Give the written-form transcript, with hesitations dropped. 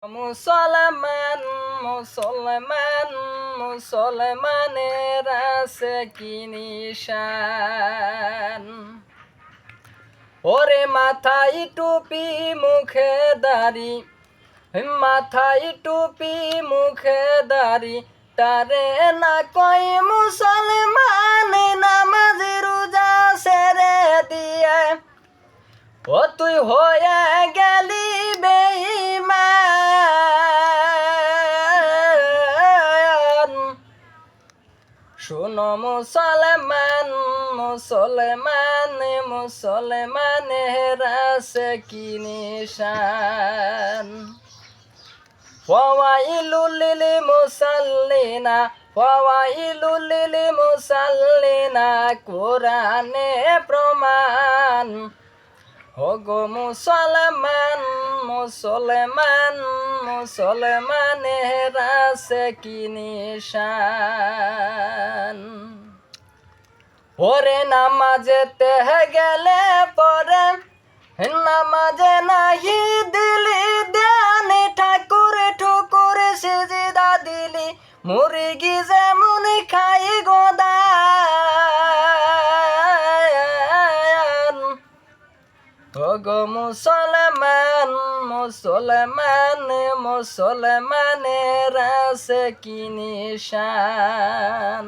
মুসলমান মুসলমান মুসলমানের আছে কি নিশান। ওরে মাথায় টুপি মুখে দাড়ি, মাথায় টুপি মুখে দাড়ি, তারে না কই মুসলমান, নামাজ রোজা ছেড়ে দিয়ে ও তুই হয়ে গেলি বেঈমান। শোনো মুসলমান মুসলমান মুসলমানের আছে কি নিশান। ফাওয়াইলুল লিল মুসাল্লিনা ফাওয়াইলুল লিল মুসাল্লিনা, কোরআনে প্রমাণ। ওগো মুসলমান মুসলমান মুসলমানের আছে কি নিশান। ওরে নামাজেতে গেলে পরে নামাজে নাহি দিলি ধ্যান, ঠাকুর ঠুকুর সিজদা দিলি, মুরগি যেমন খাই গোদান। ওগো মুসলমান মুসলমান মুসলমানের আছে কি নিশান।